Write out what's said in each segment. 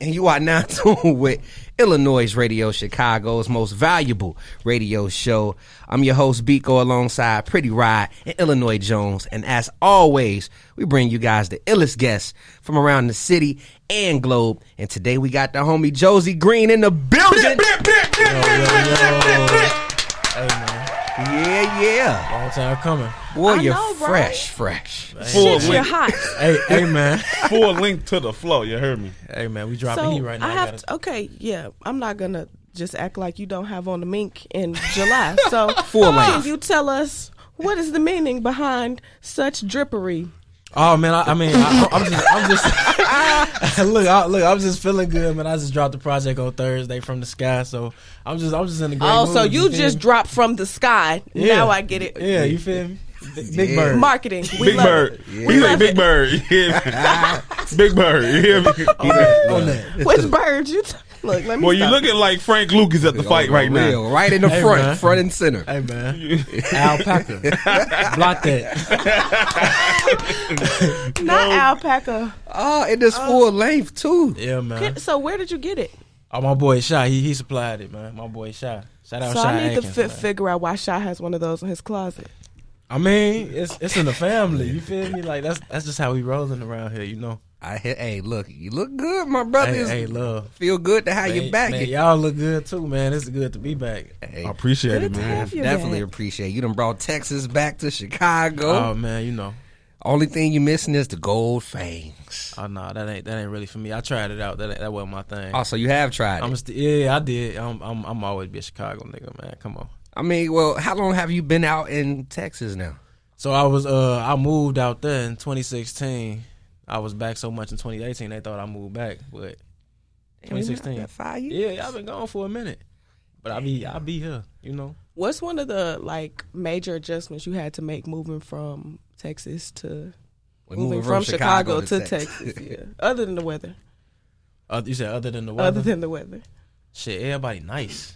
And you are now tuned with iLLANOiZE Radio, Chicago's most valuable radio show. I'm your host, Biko, alongside Pretty Rod and Illinois Jones. And as always, we bring you guys the illest guests from around the city and globe. And today we got the homie Josi Green in the building. Hey, man. Yeah. Long time coming. Boy, I you're know, fresh. Shit, you're hot. Hey, man. Full link to the flow. You heard me. Hey, man, we dropping heat right now. I have to, okay, yeah. I'm not going to just act like you don't have on the mink in July. So, Full length. can you tell us what is the meaning behind such drippery? Oh, man, I'm just look, I'm just feeling good, man. I just dropped the project on Thursday from the sky, so I'm just in the great mood. So you just dropped from the sky. Yeah. Now I get it. Yeah, you feel me? Big Bird. Marketing. We Big love Bird. it. He We like love Big it. Bird. You hear me? Big Bird. You hear me? On that. Which bird you look, let me Boy, you stop. looking like Frank Lucas at the fight right now. Real, right in the Hey, front, man. front and center. Hey, man. Alpaca. Block that. Not alpaca. Oh, it is full length too. Yeah, man. So where did you get it? Oh, my boy Shy, he supplied it, man. My boy Shy. Shout out So Shy I need Atkins, to man. figure out why Shy has one of those in his closet. I mean, it's in the family. You feel me? Like that's just how we rolling around here, you know. Hey, look, you look good, my brother. Hey, love. Feel good to have you back. Man, y'all look good too, man. It's good to be back. Hey, I appreciate it, Good to man. have you definitely back. appreciate you. Done brought Texas back to Chicago. Oh man, you know. Only thing you missing is the gold fangs. Oh no, that ain't really for me. I tried it out. That wasn't my thing. Oh, so you have tried it. Yeah, I did. I'm always be a Chicago nigga, man. Come on. I mean, well, how long have you been out in Texas now? So I moved out there in 2016. I was back so much in 2018 they thought I moved back, but 2016. That 5 years? Yeah, I've been gone for a minute. But I'll be here, you know. What's one of the major adjustments you had to make moving from Texas to moving from Chicago to Texas? Yeah, other than the weather. You said other than the weather? Other than the weather. Shit, everybody nice.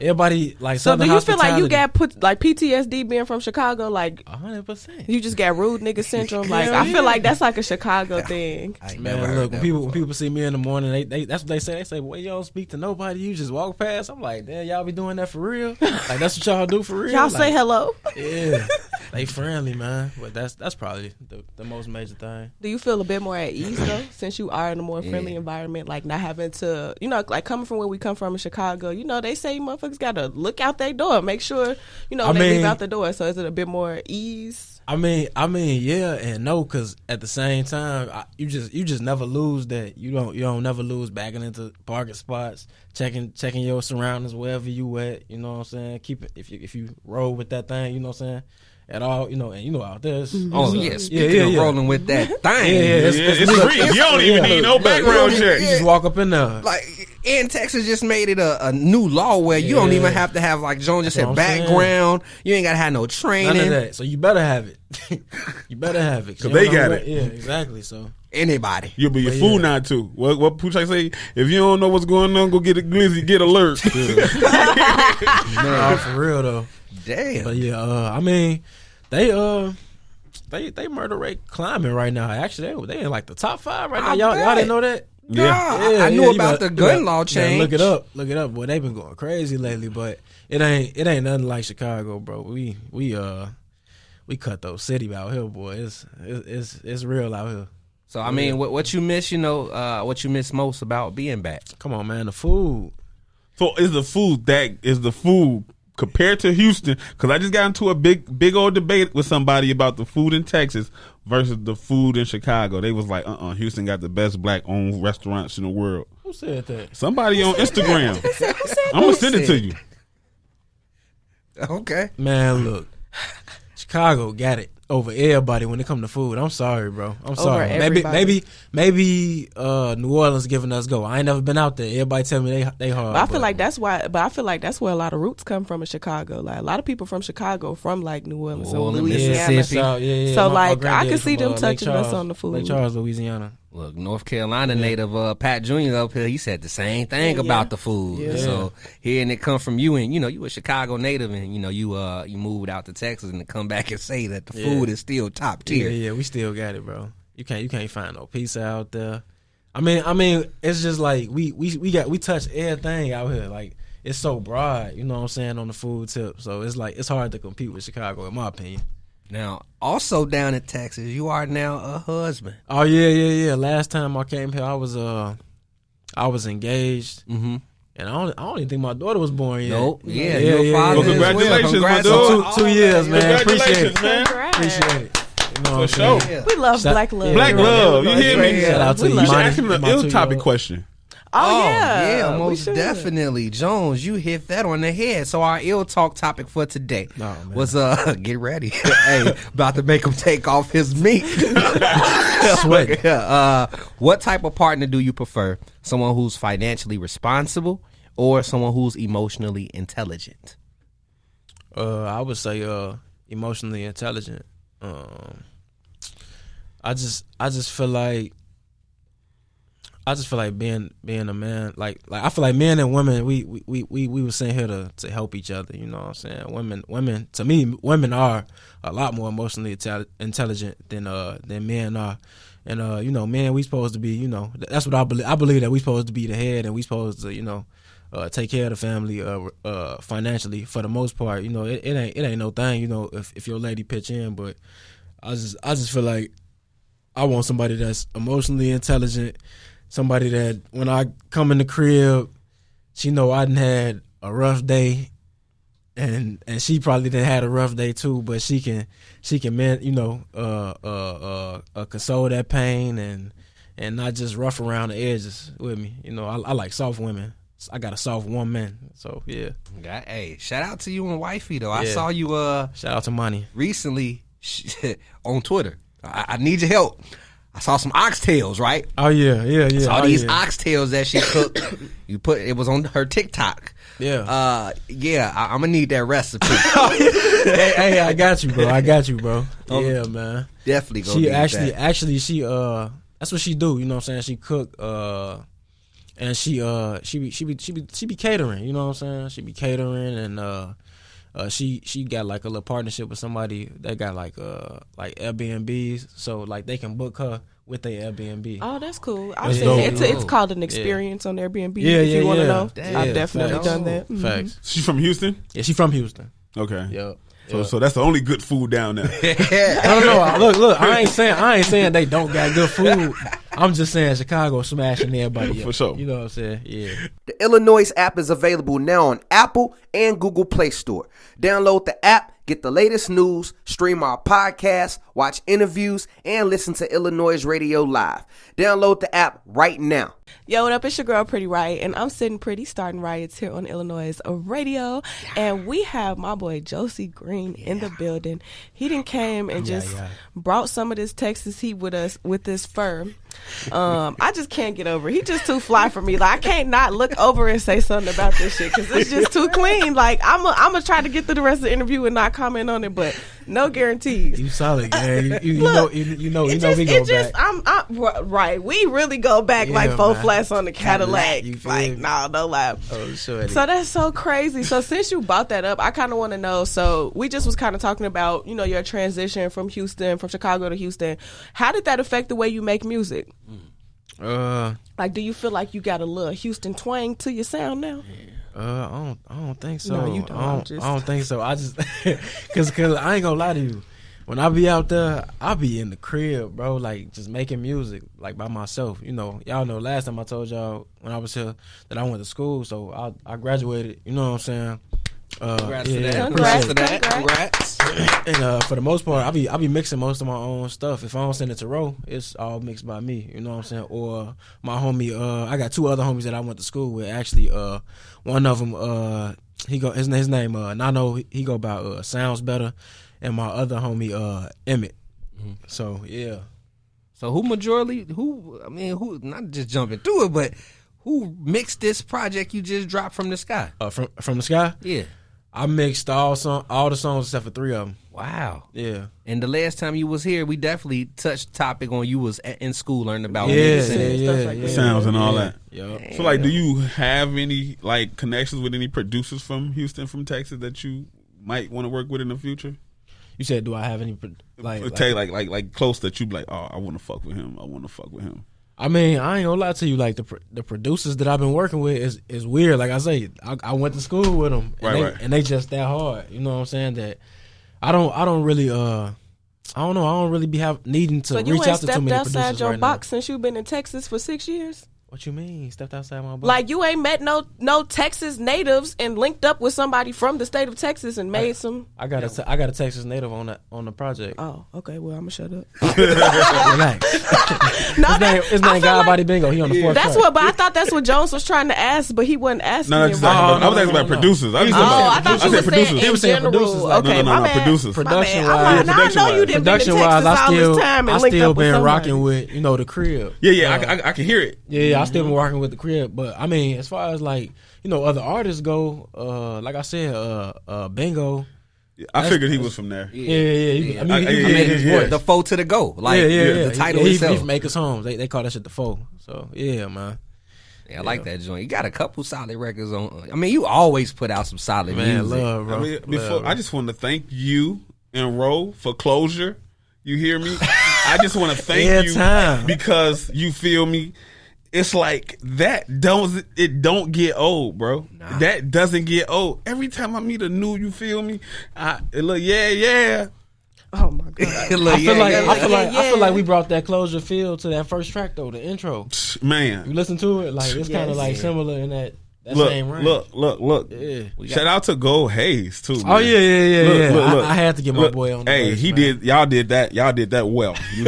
Everybody like So Southern do you feel like you hospitality. got put like PTSD being from Chicago? Like 100%. you just got rude nigga syndrome? Like Hell I feel yeah. like that's like a Chicago thing. I ain't Man, never heard look, that when before. people see me in the morning, they that's what they say. They say, "Well, you don't speak to nobody. You just walk past." I'm like, "Damn, y'all be doing that for real? Like that's what y'all do for real?" Y'all Like, say hello. Yeah, they friendly, man. But that's probably the most major thing. Do you feel a bit more at ease though, since you are in a more friendly environment, like not having to, like coming from where we come from in Chicago, they say motherfuckers gotta look out their door, make sure, they leave out the door. So is it a bit more ease? I mean, yeah and no, because at the same time, you just never lose that. You don't never lose backing into parking spots, checking your surroundings wherever you at. You know what I'm saying? Keep it if you roll with that thing. You know what I'm saying? At all, and out there. Oh, yeah. Speaking of rolling with that thing. It's free. You don't even need no background check. You just walk up in there. Like, in Texas just made it a new law where you don't even have to have, like Joan just That's said, what I'm background. You ain't got to have no training. None of that. So you better have it. You better have it. 'Cause they got it. Yeah, exactly. So Anybody. You'll be a But fool yeah. now too. What Poochak say? If you don't know what's going on, go get a glizzy, get alert. no, for real though. Damn. But yeah, I mean, they murder rate climbing right now. Actually, they in like the top 5 right now. I Y'all bet. didn't know that? I knew you about better- the gun you law better change. Look it up. Boy, they been going crazy lately. But it ain't nothing like Chicago, bro. We cut those city out here, boy. It's real out here. So, I mean, what you miss, what you miss most about being back? Come on, man. The food. So is the food compared to Houston? Because I just got into a big old debate with somebody about the food in Texas versus the food in Chicago. They was like, Houston got the best black-owned restaurants in the world. Who said that? Somebody on Instagram. I'm gonna send it to you. Okay. Man, look, Chicago got it over everybody when it come to food. I'm sorry, bro. I'm sorry. Maybe New Orleans giving us go. I ain't never been out there. Everybody tell me they hard. But I feel like that's why. But I feel like that's where a lot of roots come from in Chicago. Like a lot of people from Chicago, from like New Orleans, New Orleans, Louisiana. Mississippi. So My like I granddaddy can see from, them Lake touching us Charles- on the food. Lake Charles, Louisiana. Look, North Carolina native Pat Jr. up here, he said the same thing about the food. Yeah. So hearing it come from you, and you a Chicago native, and you moved out to Texas, and to come back and say that the food is still top tier. Yeah, we still got it, bro. You can't find no pizza out there. I mean, it's just like we touch everything out here. Like it's so broad, you know what I'm saying, on the food tip. So it's like it's hard to compete with Chicago, in my opinion. Now, also down in Texas, you are now a husband. Oh yeah. Last time I came here, I was engaged. Mm-hmm. And I don't even think my daughter was born yet. Nope. Yeah. Well, congratulations, my dude. 2 years, man. Appreciate it. Man. Appreciate it. You know what For I'm sure. saying? We love black love. Black love. You hear me? Shout out to We you. love You should Money. ask him an ill topic question. Oh, yeah. Yeah, we most should. definitely. Jones, you hit that on the head. So our ill talk topic for today was get ready. Hey, about to make him take off his meat. Sweat. What type of partner do you prefer? Someone who's financially responsible or someone who's emotionally intelligent? I would say emotionally intelligent. I just feel like being a man, like I feel like men and women, we were sent here to help each other. You know what I'm saying? Women to me, women are a lot more emotionally intelligent than men are. And men, we supposed to be, that's what I believe. I believe that we supposed to be the head, and we supposed to, take care of the family financially for the most part. It ain't no thing, if your lady pitch in. But I just feel like I want somebody that's emotionally intelligent, somebody that when I come in the crib, she know I done had a rough day, and she probably done had a rough day too. But she can console that pain and not just rough around the edges with me. I like soft women. I got a soft woman, so yeah. Hey, shout out to you and wifey though. I saw you shout out to Money recently on Twitter. I need your help. I saw some oxtails, right? Oh yeah. Saw these oxtails that she cooked. It was on her TikTok. Yeah. I'm gonna need that recipe. hey, I got you, bro. Yeah, man. Definitely go. She that. actually she that's what she do. You know what I'm saying? She cook and she be catering. You know what I'm saying? She be catering and she got like a little partnership with somebody that got like Airbnbs, so like they can book her with their Airbnb. Oh, that's cool. That's dope. It's called an experience on Airbnb. Yeah, if you want to know, Damn. I've definitely Facts. done that. Facts. She's from Houston? Yeah, she from Houston. Okay. Yep. So that's the only good food down there. I don't know. Look. I ain't saying they don't got good food. I'm just saying Chicago smashing everybody up. For sure. You know what I'm saying? Yeah. The iLLANOiZE app is available now on Apple and Google Play Store. Download the app, get the latest news, stream our podcast, watch interviews, and listen to iLLANOiZE Radio live. Download the app right now. Yo, what up? It's your girl, Pretty Riot, and I'm sitting pretty, starting riots here on iLLANOiZE Radio. And we have my boy Josi Green in the building. He done came and just brought some of this Texas heat with us with this fur. I just can't get over it. He just too fly for me. Like I can't not look over and say something about this shit because it's just too clean. Like I'm gonna try to get through the rest of the interview and not comment on it, but no guarantees. You solid, man. You know we go back. I'm right. We really go back like 4 flats on the Cadillac. Like no lie. Oh, sure. So that's so crazy. So since you brought that up, I kind of want to know. So we just was kind of talking about your transition from Chicago to Houston. How did that affect the way you make music? Like, do you feel like you got a little Houston twang to your sound now? I don't think so. No, you don't. I don't think so. I just cause I ain't gonna lie to you. When I be out there, I be in the crib, bro, like just making music, like by myself. Y'all know last time I told y'all when I was here that I went to school, so I graduated. You know what I'm saying? Congrats to that. Congrats. And for the most part, I be mixing most of my own stuff. If I don't send it to Ro, it's all mixed by me. You know what I'm saying? Or my homie, I got 2 other homies that I went to school with. Actually, one of them, his name Nano. He go by Sounds Better, and my other homie Emmett. Mm-hmm. So yeah. So who not just jumping through it, but who mixed this project you just dropped from the sky? From the sky? Yeah. I mixed all the songs except for 3 of them. Wow. Yeah. And the last time you was here, we definitely touched topic on you was in school learning about yeah. sounds and all that. Yep. So like, do you have any like connections with any producers from Houston, from Texas that you might want to work with in the future? You said, do I have any like close that you be like, oh, I want to fuck with him. I want to fuck with him. I mean, I ain't gonna lie to you. Like the producers that I've been working with is weird. Like I say, I went to school with them, and they just that hard. You know what I'm saying? That I don't really I don't know. I don't really be needing to reach out to too many producers right now. So you ain't stepped outside your box since you've been in Texas for 6 years? What you mean? Stepped outside my box? Like you ain't met no Texas natives and linked up with somebody from the state of Texas and made some. I got a Texas native on the project. Oh, okay. Well, I'm gonna shut up. Relax. His name God Body Bingo. He on the fourth. That's what. But I thought that's what Jones was trying to ask, but he wasn't asking. No, I was asking about producers. I thought you were saying he was saying producers. Okay, no, producers. Production wise, I know you didn't been to Texas all this time and linked up with somebody. I still been rocking with the crib. Yeah, I can hear it. Yeah, I still been rocking with the crib. But I mean, as far as like other artists go, like I said, Bingo. I figured he was from there. Yeah. I mean, he made his voice. The foe to the go. Like the title itself. He from Acres Homes. They call that shit the foe. So yeah, man. Yeah, I like that joint. You got a couple solid records on. I mean, you always put out some solid music. Love, bro. I mean, I just want to thank you and Ro for closure. You hear me? I just want to thank you because you feel me. It's like that don't get old, bro. Nah. That doesn't get old. Every time I meet a new, you feel me? It look yeah. Oh my god! I feel like we brought that closure feel to that first track though, the intro. Man, you listen to it, like it's kind of like similar in that same range. Look. Yeah. Shout out to Gold Hayes too. Man. Oh yeah. Look. I had to get my boy on. Hey, he did. Y'all did that. Y'all did that well. You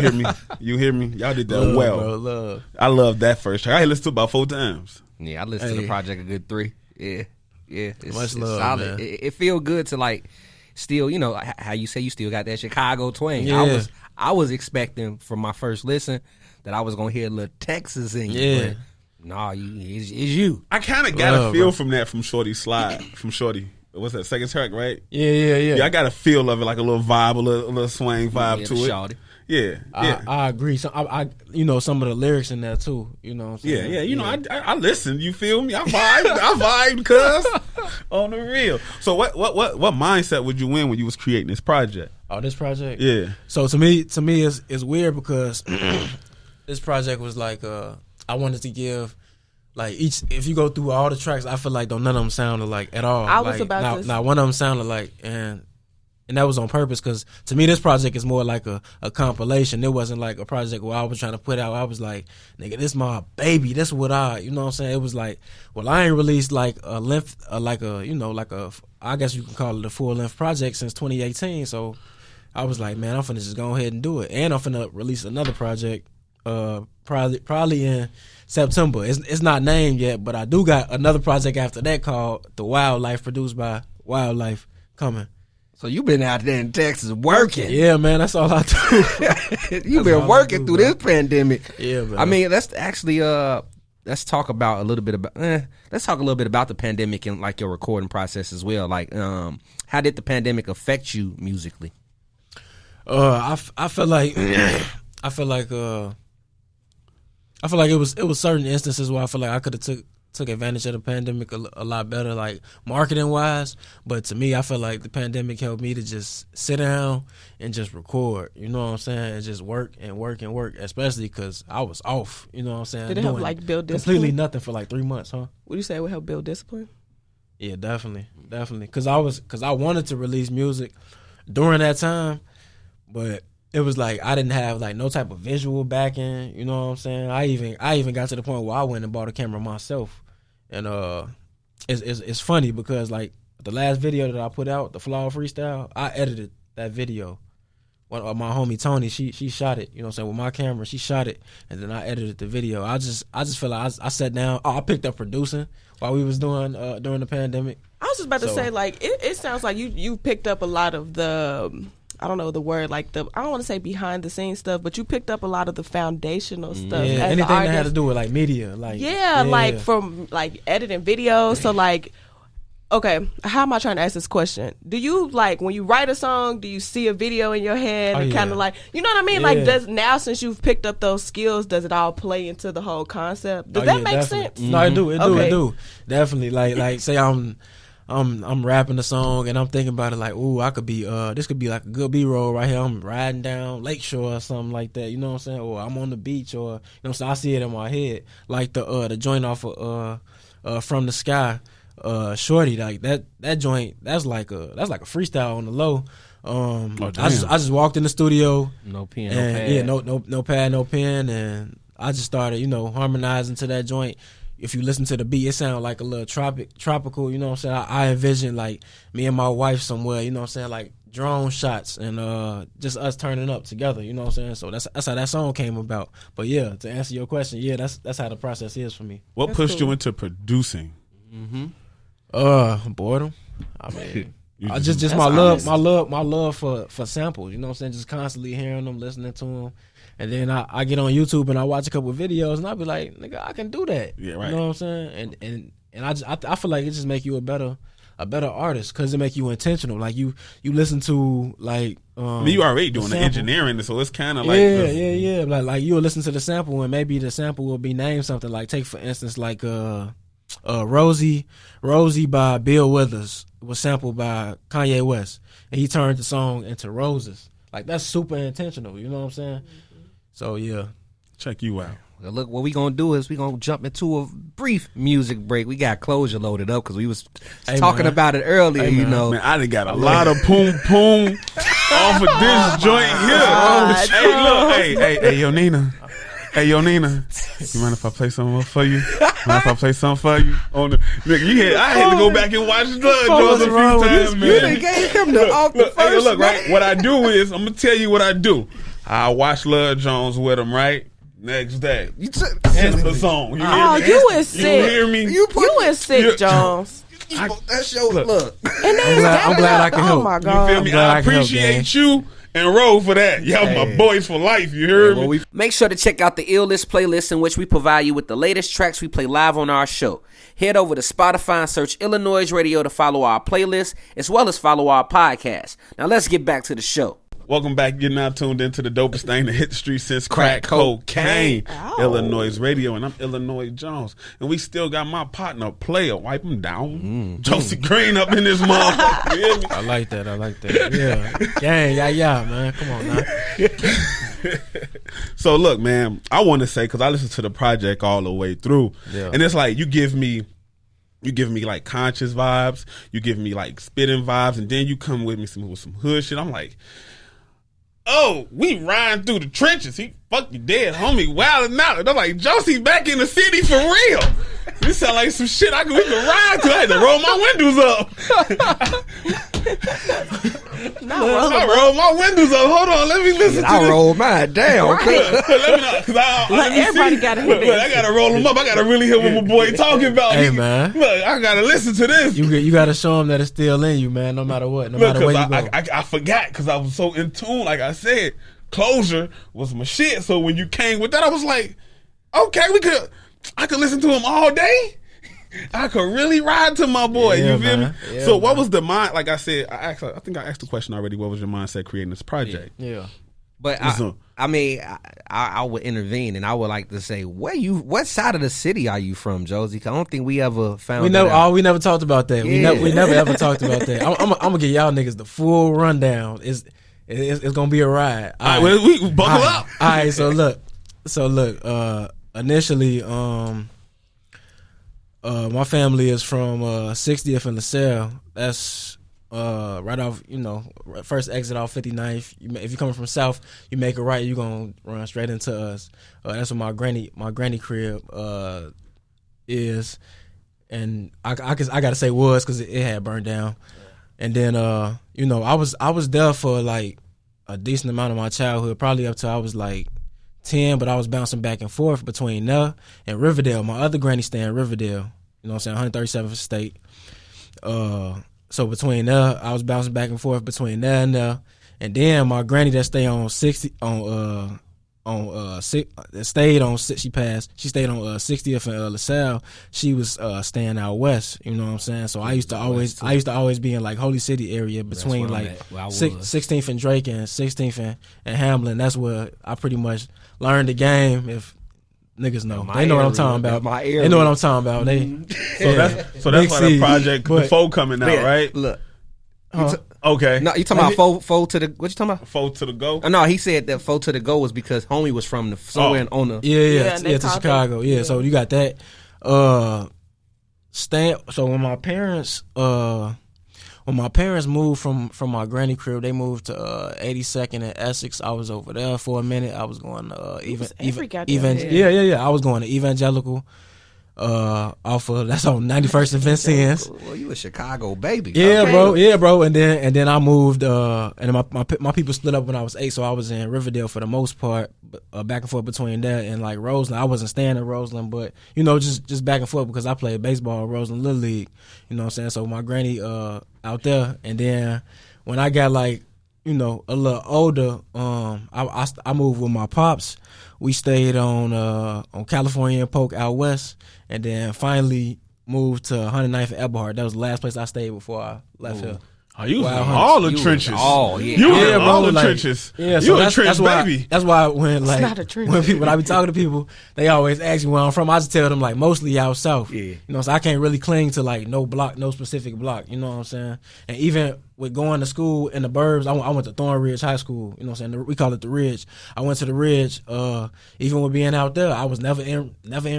hear me? Y'all did that well. Bro, love. I love that first track. I listened to it about 4 times. Yeah, I listened to the project a good 3. Yeah. Much love, solid. Man. It feel good to like still, how you say you still got that Chicago twang. Yeah. I was expecting from my first listen that I was gonna hear a little Texas in you. Yeah. Nah, it's you. I kind of got a feel from that from Shorty's slide. From Shorty. What's that, second track, right? Yeah. I got a feel of it, like a little vibe, a little swing vibe to it. Shawty. Yeah. I agree. So I some of the lyrics in there too. You know what I'm saying? Yeah. I listen. You feel me? I vibed, cuz on the real. So what mindset would you in when you was creating this project? Oh, this project? Yeah. So to me, it's weird because this project was like I wanted to give like if you go through all the tracks, I feel like none of them sounded like at all. I was about to. Now one of them sounded like and that was on purpose because to me this project is more like a compilation. It wasn't like a project where I was trying to put out. I was like, nigga, this my baby. This what you know what I'm saying? It was like, well, I ain't released like a length, like a I guess you can call it a full length project since 2018. So I was like, man, I'm finna just go ahead and do it, and I'm finna release another project. Probably in September. It's not named yet, but I do got another project after that called The Wildlife, produced by Wildlife, coming. So you been out there in Texas working? Yeah, man, that's all I do. You been working through this pandemic. Yeah, man. I mean, let's actually let's talk about a little bit about the pandemic and like your recording process as well. Like, how did the pandemic affect you musically? I feel like it was certain instances where I feel like I could have took advantage of the pandemic a lot better, like marketing wise. But to me, I feel like the pandemic helped me to just sit down and just record. You know what I'm saying? And just work, especially because I was off. You know what I'm saying? Did it help like build discipline? Completely nothing for like 3 months, huh? Would you say it would help build discipline? Yeah, definitely. Because I wanted to release music during that time, but it was like I didn't have like no type of visual backing. You know what I'm saying? I even got to the point where I went and bought a camera myself. And it's funny because like the last video that I put out, the Flaw Freestyle, I edited that video. My homie Tony, she shot it. You know what I'm saying, with my camera, she shot it, and then I edited the video. I just feel like I sat down. I picked up producing while we was doing during the pandemic. I was just about to say, like, it sounds like you picked up a lot of the. I don't know the word, like I don't want to say behind the scenes stuff, but you picked up a lot of the foundational stuff. Yeah, anything that had to do with like media, like like from like editing videos. So like, okay, how am I trying to ask this question? Do you like when you write a song, do you see a video in your head and kind of like, you know what I mean? Yeah. Like now since you've picked up those skills, does it all play into the whole concept? Does that make sense? No, it do, definitely. Like say I'm rapping the song and I'm thinking about it like, ooh, I could be this could be like a good B-roll right here. I'm riding down Lakeshore or something like that. You know what I'm saying? Or I'm on the beach, or you know what I'm saying? I see it in my head, like the joint off of From the Sky, Shorty, like that joint. That's like a freestyle on the low. I just walked in the studio, no pen, and, no pad. yeah, no pad, no pen, and I just started, harmonizing to that joint. If you listen to the beat, it sounds like a little tropical, you know what I'm saying? I envision like me and my wife somewhere, you know what I'm saying, like drone shots and just us turning up together, you know what I'm saying? So that's how that song came about. But yeah, to answer your question, yeah, that's how the process is for me. What pushed you into producing? Boredom. I mean, just my love for samples, you know what I'm saying? Just constantly hearing them, listening to them. And then I get on YouTube and I watch a couple of videos and I be like, nigga, I can do that. Yeah, right. You know what I'm saying? And I feel like it just make you a better artist because it make you intentional. Like you listen to like you already doing the engineering, so it's kind of like yeah. Like you'll listen to the sample and maybe the sample will be named something like, take for instance like Rosie by Bill Withers was sampled by Kanye West and he turned the song into Roses. Like that's super intentional. You know what I'm saying? So yeah, check you out. Well, look, what we gonna do is we gonna jump into a brief music break. We got Closure loaded up because we was talking about it earlier. You know, man, I done got a lot of poom poom off of this joint here. Hey, yo, Nina. Hey, yo, Nina. You mind if I play something for you? On the nigga, I had to go back and watch Blood Jones a few times, man. You done gave him the off the first. Hey, look, right? What I do is I'm gonna tell you what I do. I watch Love Jones with him, right? Next day. End the song. You is sick. You hear me? You is sick, Jones. That show, look. I'm glad I can help. Oh, my God. You feel me? I appreciate you and roll for that. Y'all my boys for life. You heard me? Make sure to check out the iLLANOiZE playlist in which we provide you with the latest tracks we play live on our show. Head over to Spotify and search iLLANOiZE Radio to follow our playlist as well as follow our podcast. Now let's get back to the show. Welcome back. You're now tuned into the dopest thing to hit the streets since crack cocaine. iLLANOiZE Radio, and I'm Illinois Jones. And we still got my partner, Player. Wipe him down. Josi Green up in this motherfucker. You hear me? I like that. Yeah. Gang, yeah, man. Come on now. So look, man, I want to say, because I listened to the project all the way through. Yeah. And it's like you give me like conscious vibes, you give me like spitting vibes, and then you come with me with some hood shit. I'm like, oh, we riding through the trenches. He fuck you dead, homie. Wildin' out. And I'm like, Josi back in the city for real. This sound like some shit we can ride to. I had to roll my windows up. I rolled my windows up. Hold on, let me listen to this. I rolled mine down. Let me everybody got to hear this. I got to roll them up. I got to really hear what my boy talking about. Hey, man. Look, I got to listen to this. You got to show him that it's still in you, man, no matter what. No matter where you go. I forgot because I was so in tune. Like I said, Closure was my shit. So when you came with that, I was like, okay, I could listen to him all day. I could really ride to my boy. Yeah, you feel me? Yeah, so what was the mind? Like I said, I think I asked the question already. What was your mindset creating this project? Yeah. But I mean, I would intervene, and I would like to say, what side of the city are you from, Josie? 'Cause I don't think we ever found. We never talked about that. Yeah. We never ever talked about that. I'm gonna give y'all niggas the full rundown. It's gonna be a ride. All right, we buckle up. All right, so look. Initially, my family is from 60th and LaSalle. That's right off, first exit off 59th. If you're coming from south, you make a right, you're gonna run straight into us. That's what my granny crib is, and I gotta say was because it had burned down. And then I was there for like a decent amount of my childhood, probably up till I was like 10, but I was bouncing back and forth between there and Riverdale. My other granny stay in Riverdale, you know what I'm saying, 137th State. So between there, I was bouncing back and forth between there and there. And then my granny that stayed on 60 stayed on, she passed. She stayed on 60th and LaSalle. She was staying out west. You know what I'm saying? So I used to always be in like Holy City area between like 16th and Drake and 16th and Hamlin. That's where I pretty much learned the game. If niggas know. My They know what I'm area, talking about. my They know what I'm talking about. They So that's why the project before coming out, right? Look. Okay. No, you talking about foe to the what you talking about? Foe to the go. Oh, no, he said that foe to the go was because homie was from the somewhere on the to Chicago. Yeah, so you got that. So when my parents moved from my granny crib, they moved to 82nd and Essex. I was over there for a minute. I was going I was going to evangelical. Off of that's on 91st and Vincennes. Well, you a Chicago baby. Yeah, okay. bro. And then I moved. And my people split up when I was 8, so I was in Riverdale for the most part, back and forth between that and like Roseland. I wasn't staying in Roseland, but just back and forth because I played baseball at Roseland Little League. You know what I'm saying? So my granny out there, and then when I got like a little older, I moved with my pops. We stayed on California and Polk out west, and then finally moved to 109th and Eberhard. That was the last place I stayed before I left here. Oh, you was in all the trenches. You was in all the trenches. Yeah, you a trench baby. That's why when it's not a trench. when I be talking to people, they always ask me where I'm from. I just tell them like mostly out south. Yeah. So I can't really cling to like no specific block. You know what I'm saying? And even with going to school in the burbs, I went to Thorn Ridge High School. You know what I'm saying? We call it the Ridge. I went to the Ridge. Even with being out there, I was never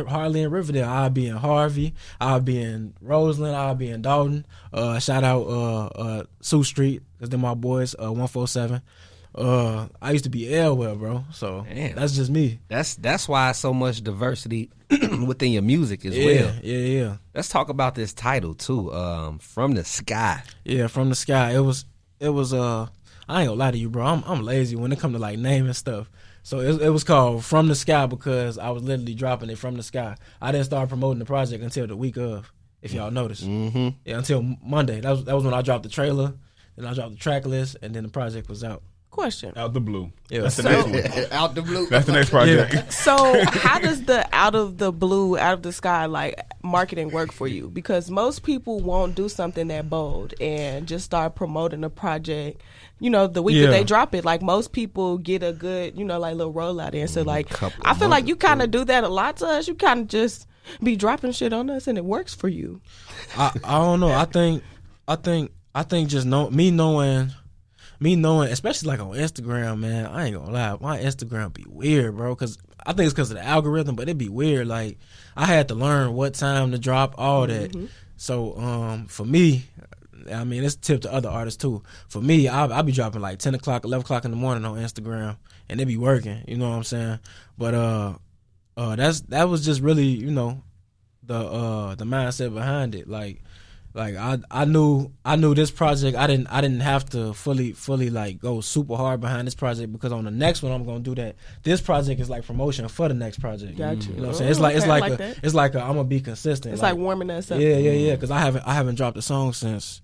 hardly in Riverdale. I'd be in Harvey. I'd be in Roseland. I'd be in Dalton. Shout out Sioux Street, because they're my boys. 147. I used to be Elwell, bro. So that's just me. That's why so much diversity within your music as well. Yeah. Let's talk about this title too. From the Sky. Yeah, From the Sky. It was. I ain't gonna lie to you, bro. I'm lazy when it come to like naming stuff. So it was called From the Sky because I was literally dropping it from the sky. I didn't start promoting the project until the week of, if y'all noticed. Mm-hmm. Yeah, until Monday. That was when I dropped the trailer, then I dropped the track list, and then the project was out. Question. Out the blue. Yeah. That's the next one. Out the blue. That's the next project. Yeah. So how does the out of the blue, out of the sky, like marketing work for you? Because most people won't do something that bold and just start promoting a project, the week that they drop it. Like most people get a good, like little rollout in. So like, I feel like you kind of do that a lot to us. You kind of just be dropping shit on us and it works for you. I don't know. I think just knowing, especially like on Instagram, man, I ain't gonna lie, my Instagram be weird, bro, because I think it's because of the algorithm, but it be weird. Like, I had to learn what time to drop, all that. Mm-hmm. So, for me, I mean, it's a tip to other artists, too. For me, I be dropping like 10 o'clock, 11 o'clock in the morning on Instagram, and it be working, you know what I'm saying? But that was just really, the mindset behind it. Like I knew this project. I didn't have to fully like go super hard behind this project because on the next one I'm gonna do that. This project is like promotion for the next project. Gotcha. You know what I'm saying? It's like I'm gonna be consistent. It's like warming us up. Yeah. Because I haven't dropped a song since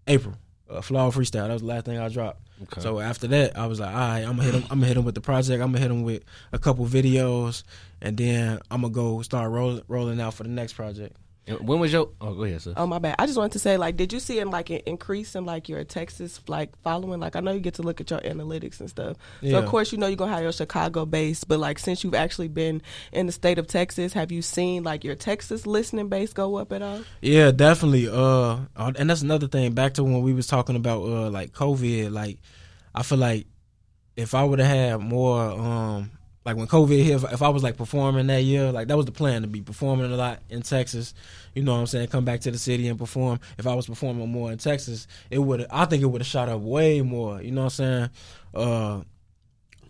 April. Flaw Freestyle. That was the last thing I dropped. Okay. So after that, I was like, all right, I'm gonna hit him with the project. I'm gonna hit him with a couple videos, and then I'm gonna go start rolling out for the next project. When was your? Oh, go ahead, sis. Oh, my bad. I just wanted to say, like, did you see an increase in like your Texas following? Like, I know you get to look at your analytics and stuff. Yeah. So of course, you're gonna have your Chicago base, but like, since you've actually been in the state of Texas, have you seen like your Texas listening base go up at all? Yeah, definitely. And that's another thing. Back to when we was talking about like COVID. Like, I feel like if I would have had more like when COVID hit, if I was like performing that year, like that was the plan, to be performing a lot in Texas. You know what I'm saying? Come back to the city and perform. If I was performing more in Texas, I think it would have shot up way more. You know what I'm saying?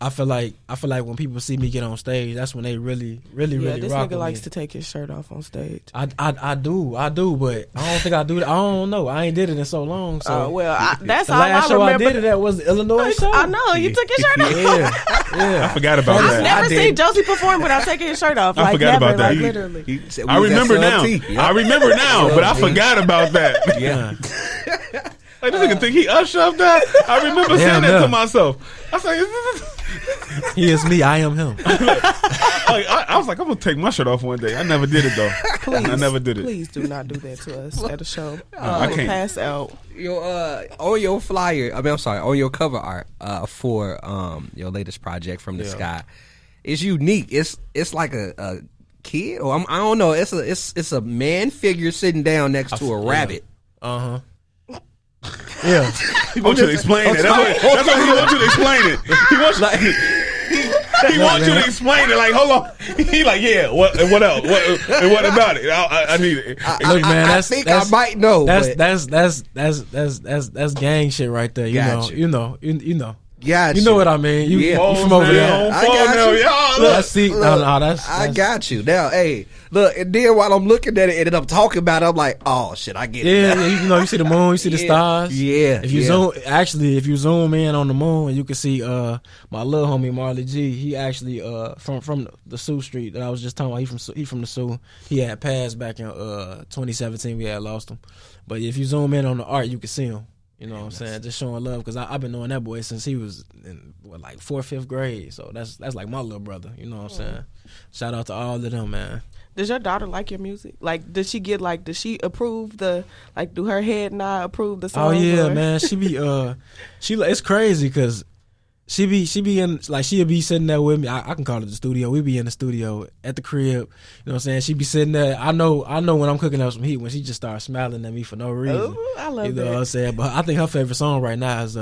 I feel like when people see me get on stage, that's when they really rock with me. This nigga likes to take his shirt off on stage. I do, but I don't think I do that. I don't know. I ain't did it in so long. So that's the all last I show remember. I did it at was the Illinois show. I know, you took your shirt off. Yeah. I forgot about that. I've never seen Josi perform without taking his shirt off. I forgot about that. Like, literally. I remember now. I remember now, but I forgot about that. Yeah. Like, this nigga think he us-shoved that? I remember saying that to myself. I was like, he is me, I am him. I was like, I'm going to take my shirt off one day. I never did it, though. Please, I never did it. Please do not do that to us at a show. I can't. Pass out. On your flyer, on your cover art for your latest project, From the Sky, It's unique. It's like a kid, or I don't know. It's a man figure sitting down next to a rabbit. Yeah. He wants you to explain it. That's why he wants you to explain it. He wants he wants you to explain it. Like, hold on. He like, yeah. What else? What about it? I need it. Look, man. I think I might know. That's gang shit right there. You know. Gotcha. You know what I mean? You from over there. I got you. I got you. Now, hey, look, and then while I'm looking at it, ended up talking about it, I'm like, oh shit, I get it. Yeah, you see the moon, you see the stars. Yeah. If you zoom in on the moon, you can see my little homie Marley G. He actually from the Sioux Street that I was just talking about. He from the Sioux. He had passed back in 2017. We had lost him, but if you zoom in on the art, you can see him. You know what I'm saying? Just showing love, because I've been knowing that boy since he was in like 4th, 5th grade. So that's like my little brother. You know what I'm saying? Shout out to all of them, man. Does your daughter like your music? Like, does she approve do her head nod approve the song? Oh yeah, man. She be it's crazy because she be in, like, she'll be sitting there with me. I can call it the studio. We be in the studio at the crib. You know what I'm saying? She be sitting there. I know when I'm cooking up some heat when she just starts smiling at me for no reason. Ooh, I love you know that. what I'm saying? But I think her favorite song right now is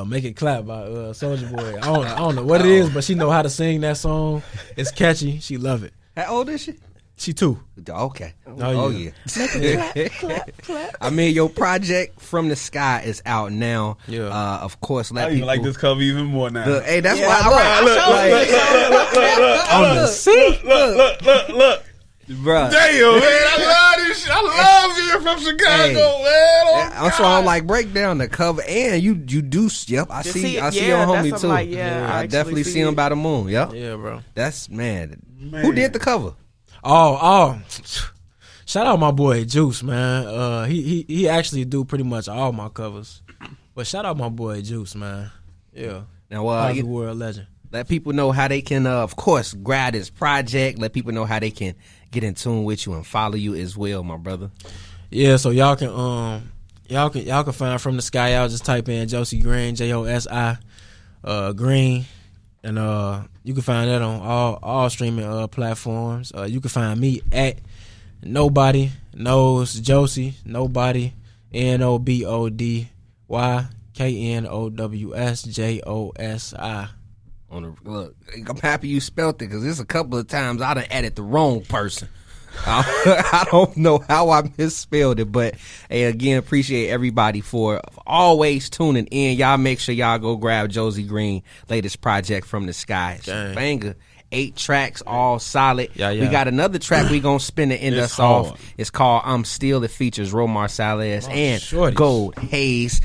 Make It Clap by Soulja Boy. I don't know what it is, but she know how to sing that song. It's catchy. She love it. How old is she? She 2. Okay. Oh, yeah. Make it clap, clap. I mean, your project From the Sky is out now. Yeah. Of course, I even like this cover even more now. Look, hey, that's Yeah, why Look. Bruh. Damn, man, I love this shit. I love you from Chicago, man. I'm so I'm like, break down the cover, and you do. Yep, I see your homie too. Like, I definitely see him by the moon. Yep. Yeah, bro. That's man. Who did the cover? Oh, shout out my boy Juice, man. He actually do pretty much all my covers, but shout out my boy Juice, man. Yeah. Now, he's a world legend. Let people know how they can, of course, grab this project. Let people know how they can get in tune with you and follow you as well, my brother. Yeah, so y'all can find From the Sky out. Just type in Josi Green, Josi Green, and you can find that on all streaming platforms. You can find me at Nobody Knows Josi, Nobody NOBODY KNOWSJOSI. Look, I'm happy you spelled it, because there's a couple of times I done added the wrong person. I don't know how I misspelled it, but hey, again, appreciate everybody for always tuning in. Y'all make sure y'all go grab Josi Green latest project From the Sky. It's a banger. 8 tracks, all solid. Yeah. We got another track we gonna spin to end us off. It's called I'm Still. It features Romar Salas and shorties. Gold Hayes.